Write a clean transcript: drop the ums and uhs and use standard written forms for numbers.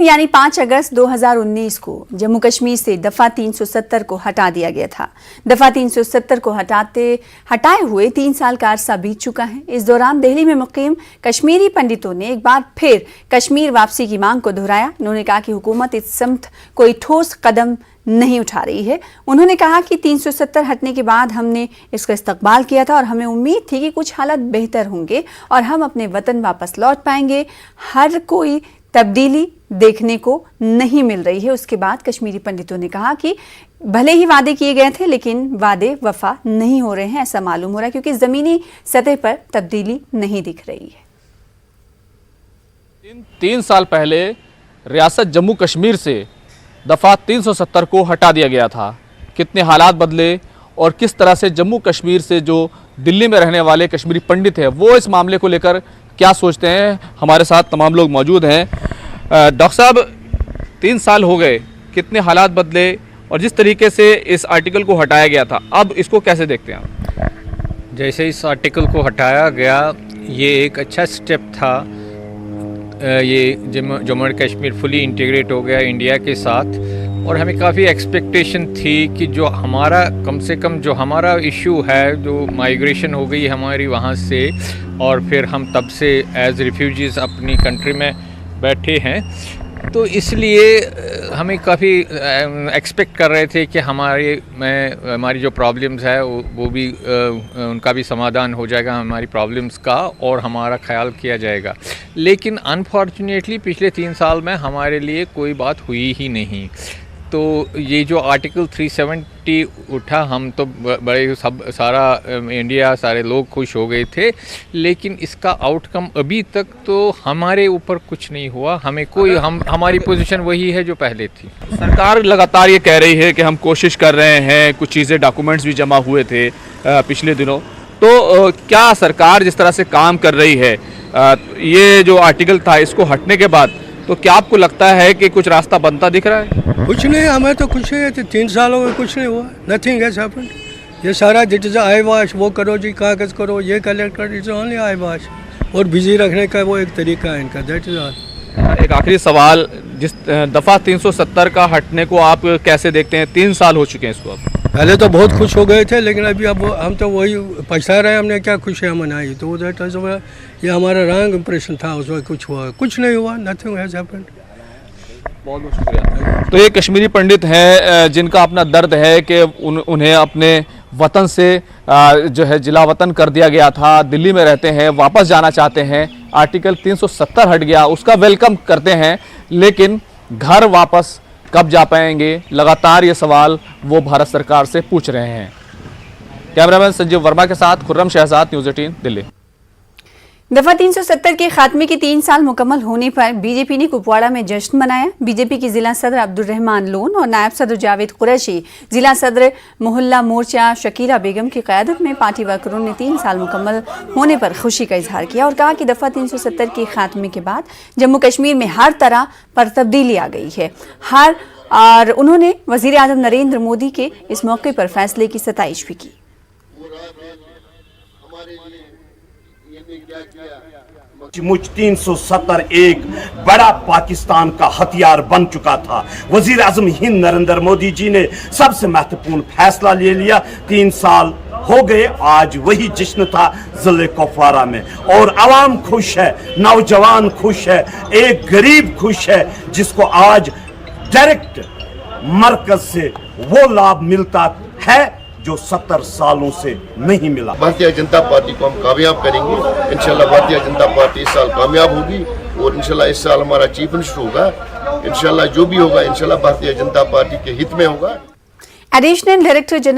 यानी 5 अगस्त 2019 को जम्मू कश्मीर से दफा 370 को हटा दिया गया था। दफा 370 को हटाए हुए 3 साल का अरसा बीत चुका है। इस दौरान दिल्ली में मुकीम कश्मीरी पंडितों ने एक बार फिर कश्मीर वापसी की मांग को दोहराया। उन्होंने कहा कि हुकूमत इस समत कोई ठोस कदम नहीं उठा रही है। उन्होंने कहा कि 370 हटने के बाद हमने इसका इस्तकबाल किया था और हमें उम्मीद थी कि कुछ हालात बेहतर होंगे और हम अपने वतन वापस लौट पाएंगे। हर कोई तब्दीली देखने को नहीं मिल रही है। उसके बाद कश्मीरी पंडितों ने कहा कि भले ही वादे किए गए थे लेकिन वादे वफा नहीं हो रहे हैं, ऐसा मालूम हो रहा है क्योंकि जमीनी सतह पर तब्दीली नहीं दिख रही है। 3 साल पहले रियासत जम्मू कश्मीर से दफ़ा 370 को हटा दिया गया था। कितने हालात बदले और किस तरह से जम्मू कश्मीर से जो दिल्ली में रहने वाले कश्मीरी पंडित हैं वो इस मामले को लेकर क्या सोचते हैं, हमारे साथ तमाम लोग मौजूद हैं। डॉक्टर साहब, 3 साल हो गए, कितने हालात बदले और जिस तरीके से इस आर्टिकल को हटाया गया था, अब इसको कैसे देखते हैं आप? जैसे इस आर्टिकल को हटाया गया, ये एक अच्छा स्टेप था। ये Jammu and Kashmir fully integrate हो गया इंडिया के साथ और हमें काफ़ी एक्सपेक्टेशन थी कि जो हमारा कम से कम जो हमारा इशू है, जो माइग्रेशन हो गई हमारी वहाँ से और फिर हम तब से एज रिफ्यूजीज़ अपनी कंट्री में बैठे हैं, तो इसलिए हमें काफ़ी एक्सपेक्ट कर रहे थे कि हमारी जो प्रॉब्लम्स है वो भी उनका भी समाधान हो जाएगा, हमारी प्रॉब्लम्स का, और हमारा ख्याल किया जाएगा। लेकिन अनफॉर्चुनेटली पिछले 3 साल में हमारे लिए कोई बात हुई ही नहीं। तो ये जो आर्टिकल 370 उठा, हम तो बड़े सारा इंडिया, सारे लोग खुश हो गए थे, लेकिन इसका आउटकम अभी तक तो हमारे ऊपर कुछ नहीं हुआ। हमारी पोजीशन वही है जो पहले थी। सरकार लगातार ये कह रही है कि हम कोशिश कर रहे हैं, कुछ चीज़ें डॉक्यूमेंट्स भी जमा हुए थे पिछले दिनों, तो क्या सरकार जिस तरह से काम कर रही है, ये जो आर्टिकल था इसको हटने के बाद, तो क्या आपको लगता है कि कुछ रास्ता बनता दिख रहा है? कुछ नहीं, हमें तो कुछ नहीं है। 3 सालों में कुछ नहीं हुआ, नथिंग हैज हैपेंड। ये सारा इट इज आई वॉश, वो करो जी, कागज़ करो, ये कलेक्ट करो, इट्स ओनली आई वॉश, और बिजी रखने का वो एक तरीका है इनका, दैट इज ऑल। एक आखिरी सवाल, जिस दफ़ा 370 का हटने को आप कैसे देखते हैं? 3 साल हो चुके हैं इसको। अब पहले तो बहुत खुश हो गए थे, लेकिन अभी अब हम तो वही पछता रहे, हमने क्या खुशियाँ मनाई। तो दैट इज, ये हमारा रॉन्ग इंप्रेशन था, उसमें कुछ हुआ, कुछ नहीं हुआ, नथिंग हैज हैपेंड। बहुत बहुत शुक्रिया। तो ये कश्मीरी पंडित हैं जिनका अपना दर्द है कि उन्हें अपने वतन से जो है जिला वतन कर दिया गया था, दिल्ली में रहते हैं, वापस जाना चाहते हैं। आर्टिकल 370 हट गया, उसका वेलकम करते हैं, लेकिन घर वापस कब जा पाएंगे, लगातार ये सवाल वो भारत सरकार से पूछ रहे हैं। कैमरामैन संजीव वर्मा के साथ खुर्रम शहजाद, न्यूज़ 18 दिल्ली। दफा 370 के खात्मे के 3 साल मुकम्मल होने पर बीजेपी ने कुपवाड़ा में जश्न मनाया। बीजेपी की जिला सदर अब्दुर्रहमान लोन और नायब सदर जावेद कुरैशी, जिला सदर मोहल्ला मोर्चा शकीला बेगम की क़यादत में पार्टी वर्करों ने 3 साल मुकम्मल होने पर खुशी का इजहार किया और कहा कि दफा 370 के खात्मे के बाद जम्मू कश्मीर में हर तरह पर तब्दीली आ गई है। और उन्होंने वज़ीर आज़म नरेंद्र मोदी के इस मौके पर फैसले की सताइश भी की। मुझ 370 एक बड़ा पाकिस्तान का हथियार बन चुका था। वजीर आजम हिंद नरेंद्र मोदी जी ने सबसे महत्वपूर्ण फैसला ले लिया। 3 साल हो गए, आज वही जश्न था जिले कुपवाड़ा में, और आवाम खुश है, नौजवान खुश है, एक गरीब खुश है जिसको आज डायरेक्ट मरकज से वो लाभ मिलता है जो 70 सालों से नहीं मिला। भारतीय जनता पार्टी को हम कामयाब करेंगे। इंशाल्लाह भारतीय जनता पार्टी इस साल कामयाब होगी और इंशाल्लाह इस साल हमारा चीफ मिनिस्टर होगा। इंशाल्लाह जो भी होगा इंशाल्लाह भारतीय जनता पार्टी के हित में होगा। Additional director general